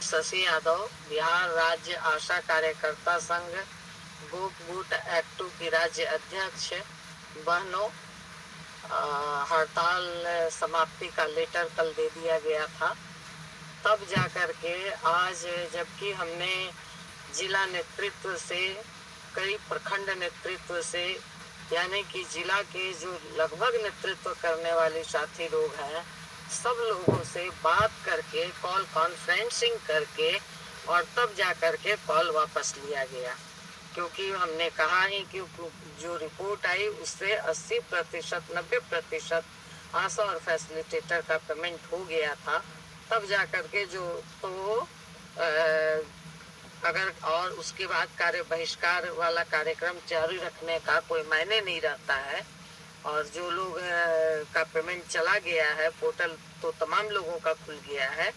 शशि यादव, बिहार राज्य आशा कार्यकर्ता संघ गुट एक्टू की राज्य अध्यक्ष। बहनों, हड़ताल समाप्ति का लेटर कल दे दिया गया था, तब जाकर के आज, जबकि हमने जिला नेतृत्व से, कई प्रखंड नेतृत्व से, यानी कि जिला के जो लगभग नेतृत्व करने वाले साथी लोग हैं, सब लोगों से बात करके, कॉल कॉन्फ्रेंसिंग करके, और तब जाकर के कॉल वापस लिया गया। क्योंकि हमने कहा ही कि जो रिपोर्ट आई उससे 80%, 90% आशा और फैसिलिटेटर का पेमेंट हो गया था। तब जाकर के अगर और उसके बाद कार्य बहिष्कार वाला कार्यक्रम जारी रखने का कोई मायने नहीं रहता है। और जो लोग का पेमेंट चला गया है, पोर्टल तो तमाम लोगों का खुल गया है,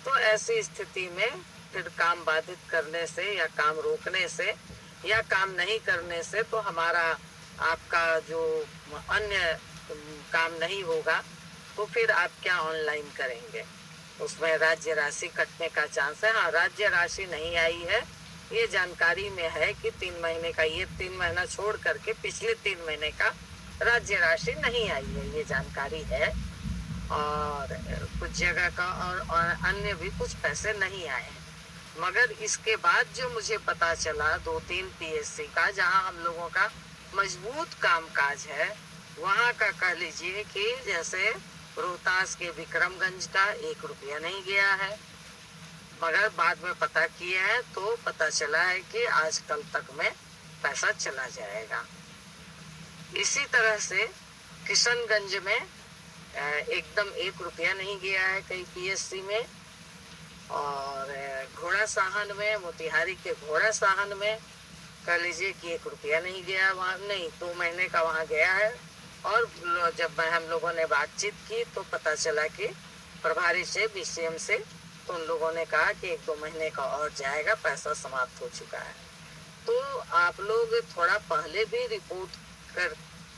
तो ऐसी स्थिति में फिर काम बाधित करने से या काम रोकने से या काम नहीं करने से तो हमारा आपका जो अन्य काम नहीं होगा, तो फिर आप क्या ऑनलाइन करेंगे? उसमें राज्य राशि कटने का चांस है। हाँ, राज्य राशि नहीं आई है, ये जानकारी में है कि 3 महीने का, ये 3 महीना छोड़ करके पिछले 3 महीने का राज्य राशि नहीं आई है, ये जानकारी है। और कुछ जगह का और अन्य भी कुछ पैसे नहीं आए हैं। मगर इसके बाद जो मुझे पता चला 2-3 पीएससी का, जहां हम लोगों का मजबूत कामकाज है, वहां का कह लीजिए कि जैसे रोहतास के विक्रमगंज का 1 रुपया नहीं गया है। मगर बाद में पता किया है तो पता चला है कि आज कल तक में पैसा चला जाएगा। इसी तरह से किशनगंज में एकदम 1 रुपया नहीं गया है कई पीएससी में। और घोड़ा साहन में, मोतिहारी के घोड़ा साहन में कह लीजिए कि 1 रुपया नहीं गया, वहाँ नहीं 2 महीने का वहाँ गया है। और जब हम लोगों ने बातचीत की तो पता चला कि प्रभारी से, बीसीएम से, तो उन लोगों ने कहा कि 1-2 महीने का और जाएगा, पैसा समाप्त हो चुका है। तो आप लोग थोड़ा पहले भी रिपोर्ट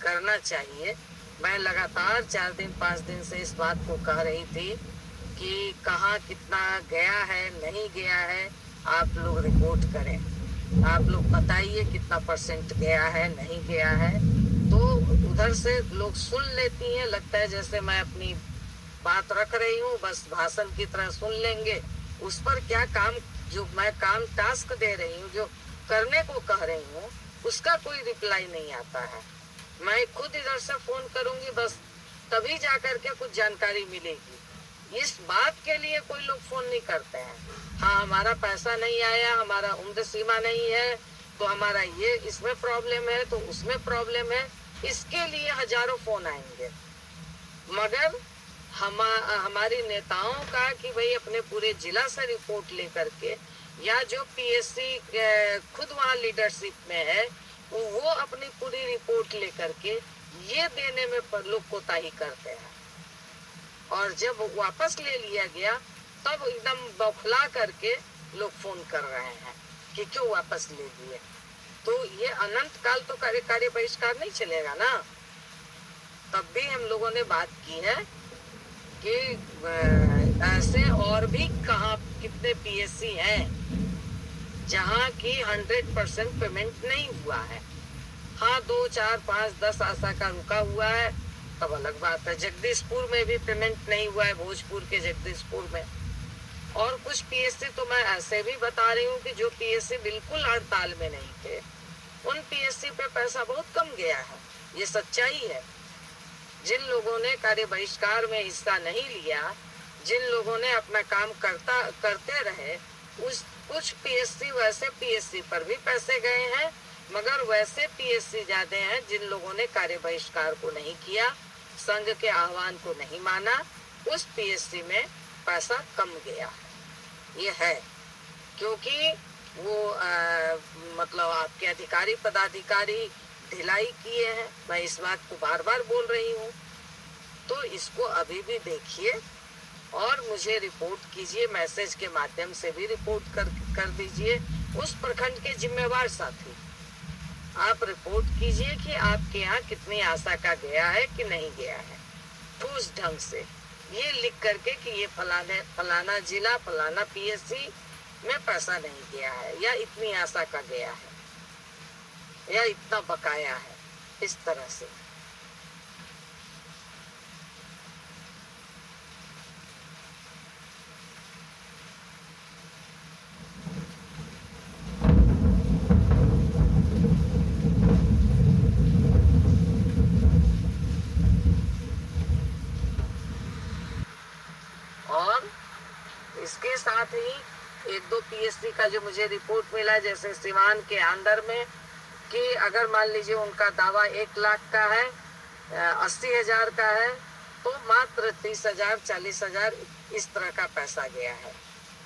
करना चाहिए। मैं लगातार 4 दिन 5 दिन से इस बात को कह रही थी कि कहाँ कितना गया है, नहीं गया है, आप लोग रिपोर्ट करें। आप लोग बताइए कितना % गया है, नहीं गया है। तो उधर से लोग सुन लेती हैं, लगता है जैसे मैं अपनी बात रख रही हूँ, बस भाषण की तरह सुन लेंगे। उस पर क्या काम, जो मैं काम टास्क दे रही हूँ, जो करने को कह रही हूँ, उसका कोई रिप्लाई नहीं आता है। मैं खुद इधर से फोन करूंगी, बस तभी जाकर के कुछ जानकारी मिलेगी। इस बात के लिए कोई लोग फोन नहीं करते हैं। हाँ, हमारा पैसा नहीं आया, हमारा उम्र सीमा नहीं है, तो हमारा ये इसमें प्रॉब्लम है, तो उसमें प्रॉब्लम है, इसके लिए हजारों फोन आएंगे। मगर हमारी नेताओं का कि भाई अपने पूरे जिला से रिपोर्ट लेकर के, या जो पीएससी खुद वहाँ लीडरशिप में है, वो अपनी पूरी रिपोर्ट लेकर के ये देने में लोग कोताही करते हैं। और जब वापस ले लिया गया तब एकदम बौखला करके लोग फोन कर रहे हैं कि क्यों वापस ले लिए। तो ये अनंत काल तो कार्य बहिष्कार नहीं चलेगा ना। तब भी हम लोगों ने बात की है कि ऐसे और भी कहाँ कितने पीएससी हैं जहाँ की 100% पेमेंट नहीं हुआ है। हाँ, 2, 4, 5, 10 आशा का रुका हुआ है, तब अलग बात है। जगदीशपुर में भी पेमेंट नहीं हुआ है, भोजपुर के जगदीशपुर में। और कुछ पीएससी तो मैं ऐसे भी बता रही हूँ कि जो पीएससी बिल्कुल हड़ताल में नहीं थे, उन पीएससी पे पैसा बहुत कम गया है, ये सच्चाई है। जिन लोगों ने कार्य बहिष्कार में हिस्सा नहीं लिया, जिन लोगों ने अपना काम करते रहे, कुछ पीएससी वैसे पीएससी पर भी पैसे गए हैं, मगर वैसे पीएससी ज्यादा हैं जिन लोगों ने कार्य बहिष्कार को नहीं किया, संघ के आह्वान को नहीं माना, उस पीएससी में पैसा कम गया है। ये है क्योंकि वो मतलब आपके अधिकारी पदाधिकारी ढिलाई किए हैं। मैं इस बात को बार बार बोल रही हूँ। तो इसको अभी भी देखिए और मुझे रिपोर्ट कीजिए, मैसेज के माध्यम से भी रिपोर्ट कर दीजिए। उस प्रखंड के जिम्मेवार साथी आप रिपोर्ट कीजिए कि आपके यहाँ कितनी आशा का गया है कि नहीं गया है, ठोस ढंग से। ये लिख करके कि ये फलाना जिला फलाना पीएससी में पैसा नहीं गया है, या इतनी आशा का गया है, या इतना बकाया है, इस तरह से। और इसके साथ ही एक दो पीएससी का जो मुझे रिपोर्ट मिला, जैसे सिवान के अंदर में, कि अगर मान लीजिए उनका दावा 1 लाख का है, 80,000 का है, तो मात्र 30,000 40,000 इस तरह का पैसा गया है।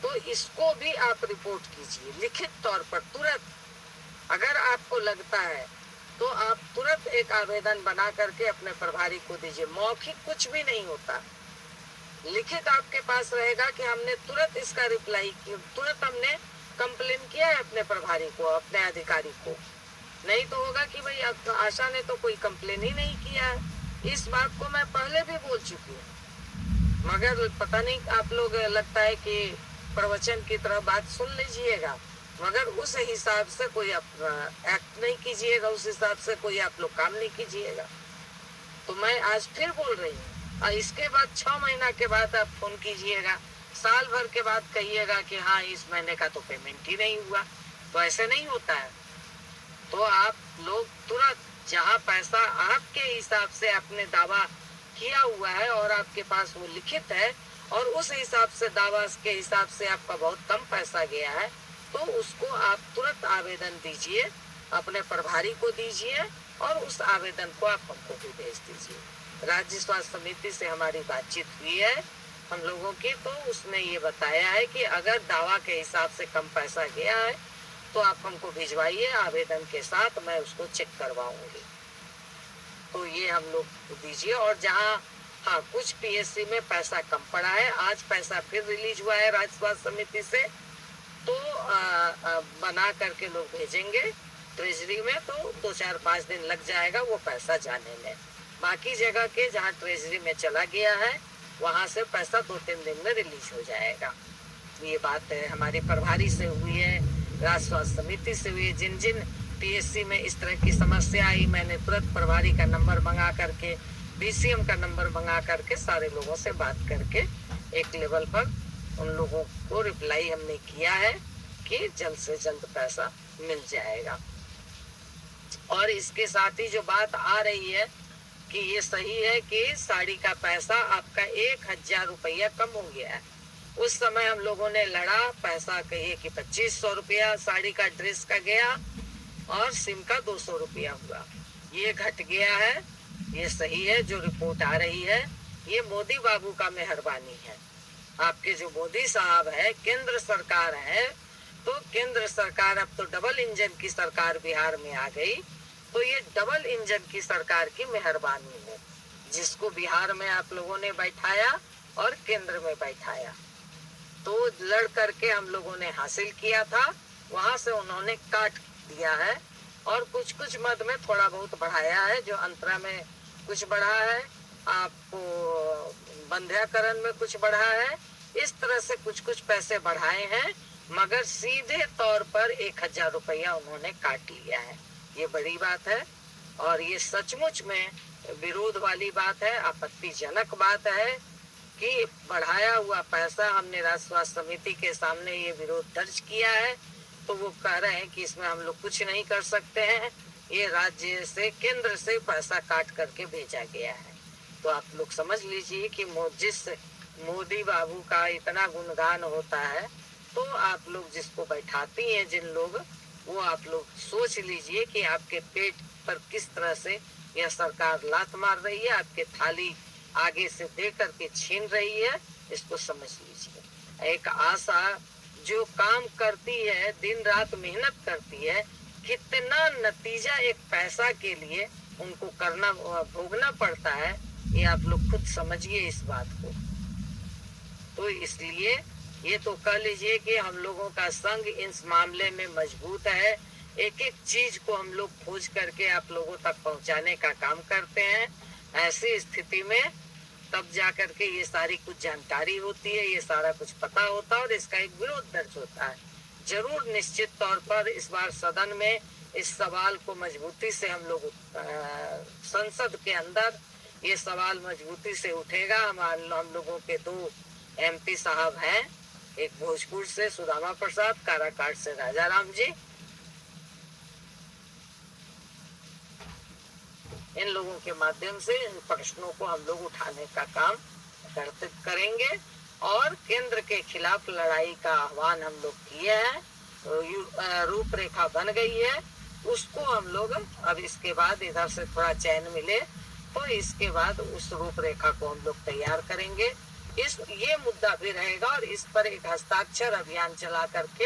तो इसको भी आप रिपोर्ट कीजिए लिखित तौर पर तुरंत। अगर आपको लगता है तो आप तुरंत एक आवेदन बना करके अपने प्रभारी को दीजिए। मौखिक कुछ भी नहीं होता, लिखित आपके पास रहेगा कि हमने तुरंत इसका रिप्लाई किया, तुरंत हमने कंप्लेन किया है अपने प्रभारी को, अपने अधिकारी को। नहीं तो होगा कि भाई आशा ने तो कोई कंप्लेन ही नहीं किया है। इस बात को मैं पहले भी बोल चुकी हूँ, मगर पता नहीं आप लोग, लगता है कि प्रवचन की तरह बात सुन लीजिएगा, मगर उस हिसाब से कोई एक्ट नहीं कीजिएगा, उस हिसाब से कोई आप लोग काम नहीं कीजिएगा। तो मैं आज फिर बोल रही हूँ, और इसके बाद 6 महीना के बाद आप फोन कीजिएगा, साल भर के बाद कहिएगा कि हाँ इस महीने का तो पेमेंट ही नहीं हुआ। तो ऐसे नहीं होता है। तो आप लोग तुरंत, जहाँ पैसा आपके हिसाब से आपने दावा किया हुआ है और आपके पास वो लिखित है, और उस हिसाब से दावा के हिसाब से आपका बहुत कम पैसा गया है, तो उसको आप तुरंत आवेदन दीजिए, अपने प्रभारी को दीजिए, और उस आवेदन को आप हमको भी भेज दीजिए। राज्य स्वास्थ्य समिति से हमारी बातचीत हुई है हम लोगों की, तो उसने ये बताया है कि अगर दावा के हिसाब से कम पैसा गया है तो आप हमको भिजवाइए आवेदन के साथ, मैं उसको चेक करवाऊंगी। तो ये हम लोग दीजिए। और जहाँ हाँ कुछ पीएससी में पैसा कम पड़ा है, आज पैसा फिर रिलीज हुआ है राज्य स्वास्थ्य समिति से, तो बना करके लोग भेजेंगे ट्रेजरी में, तो 2-4-5 दिन लग जाएगा वो पैसा जाने में। बाकी जगह के जहाँ ट्रेजरी में चला गया है वहां से पैसा 2-3 दिन में रिलीज हो जाएगा। ये बात है हमारे प्रभारी से हुई है, राज्य स्वास्थ्य समिति से हुई है। जिन जिन पीएससी में इस तरह की समस्या आई, मैंने तुरंत प्रभारी का नंबर मंगा करके, बीसीएम का नंबर मंगा करके, सारे लोगों से बात करके एक लेवल पर उन लोगों को रिप्लाई हमने किया है कि जल्द से जल्द पैसा मिल जाएगा। और इसके साथ ही जो बात आ रही है कि ये सही है कि साड़ी का पैसा आपका 1,000 रुपया कम हो गया है। उस समय हम लोगों ने लड़ा, पैसा कहिए कि 2500 रुपया साड़ी का ड्रेस का गया, और सिम का 200 रुपया हुआ। ये घट गया है, ये सही है। जो रिपोर्ट आ रही है ये मोदी बाबू का मेहरबानी है। आपके जो मोदी साहब है, केंद्र सरकार है, तो केंद्र सरकार अब तो डबल इंजन की सरकार बिहार में आ गई, तो ये डबल इंजन की सरकार की मेहरबानी है, जिसको बिहार में आप लोगों ने बैठाया और केंद्र में बैठाया। तो लड़ करके हम लोगों ने हासिल किया था, वहां से उन्होंने काट दिया है, और कुछ कुछ मद में थोड़ा बहुत बढ़ाया है, जो अंतरा में कुछ बढ़ा है, आपको बंध्याकरण में कुछ बढ़ा है, इस तरह से कुछ कुछ पैसे बढ़ाए हैं, मगर सीधे तौर पर 1,000 रुपया उन्होंने काट लिया है। ये बड़ी बात है, और ये सचमुच में विरोध वाली बात है, आपत्तिजनक बात है कि बढ़ाया हुआ पैसा। हमने राज्य स्वास्थ्य समिति के सामने ये विरोध दर्ज किया है, तो वो कह रहे हैं कि इसमें हम लोग कुछ नहीं कर सकते हैं, ये राज्य से, केंद्र से पैसा काट करके भेजा गया है। तो आप लोग समझ लीजिए कि जिस मोदी बाबू का इतना गुणगान होता है, तो आप लोग जिसको बैठाती हैं जिन लोग, वो आप लोग सोच लीजिए कि आपके पेट पर किस तरह से यह सरकार लात मार रही है, आपके थाली आगे से दे करके छीन रही है, इसको समझ लीजिए। एक आशा जो काम करती है, दिन रात मेहनत करती है, कितना नतीजा एक पैसा के लिए उनको करना, भोगना पड़ता है, ये आप लोग खुद समझिए इस बात को। तो इसलिए ये तो कह लीजिए कि हम लोगों का संघ इस मामले में मजबूत है। एक एक चीज को हम लोग खोज करके आप लोगों तक पहुंचाने का काम करते हैं। ऐसी स्थिति में तब जा करके ये सारी कुछ जानकारी होती है, ये सारा कुछ पता होता है और इसका एक विरोध दर्ज होता है। जरूर निश्चित तौर पर इस बार सदन में इस सवाल को मजबूती से हम लोग संसद के अंदर ये सवाल मजबूती से उठेगा। हम लोगों के 2 MP साहब हैं, एक भोजपुर से सुदामा प्रसाद, काराकाट से राजाराम जी। इन लोगों के माध्यम से इन प्रश्नों को हम लोग उठाने का काम करेंगे और केंद्र के खिलाफ लड़ाई का आह्वान हम लोग किए हैं। रूपरेखा बन गई है, उसको हम लोग अब इसके बाद इधर से थोड़ा चैन मिले तो इसके बाद उस रूपरेखा को हम लोग तैयार करेंगे। ये मुद्दा भी रहेगा और इस पर एक हस्ताक्षर अभियान चला करके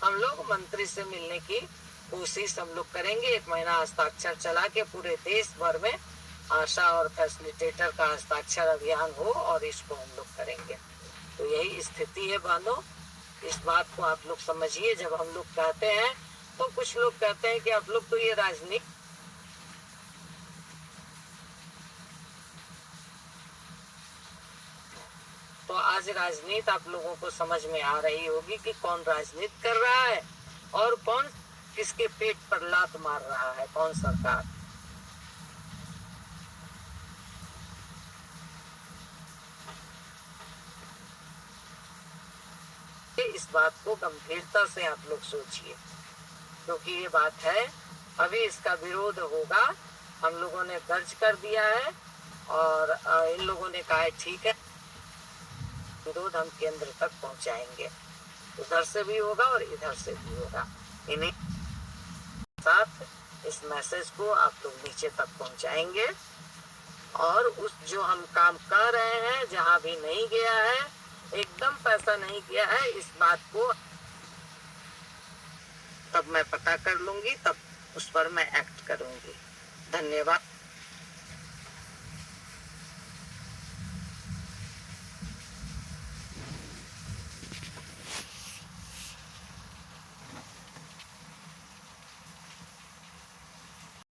हम लोग मंत्री से मिलने की कोशिश हम लोग करेंगे। 1 महीना हस्ताक्षर चला के पूरे देश भर में आशा और फैसिलिटेटर का हस्ताक्षर अभियान हो और इसको हम लोग करेंगे। तो यही स्थिति है बहनों, इस बात को आप लोग समझिए। जब हम लोग कहते हैं तो कुछ लोग कहते हैं कि आप लोग तो ये राजनीति, तो आज राजनीति आप लोगों को समझ में आ रही होगी कि कौन राजनीति कर रहा है और कौन किसके पेट पर लात मार रहा है, कौन सरकार। इस बात को गंभीरता से आप लोग सोचिए, क्योंकि ये बात है, अभी इसका विरोध होगा। हम लोगों ने दर्ज कर दिया है और इन लोगों ने कहा है ठीक है, विरोध हम केंद्र तक पहुंचाएंगे। उधर से भी होगा और इधर से भी होगा। इन्हीं साथ इस मैसेज को आप लोग नीचे तक पहुंचाएंगे और उस जो हम काम कर रहे हैं, जहां भी नहीं गया है, एकदम पैसा नहीं गया है, इस बात को तब मैं पता कर लूंगी, तब उस पर मैं एक्ट करूंगी। धन्यवाद।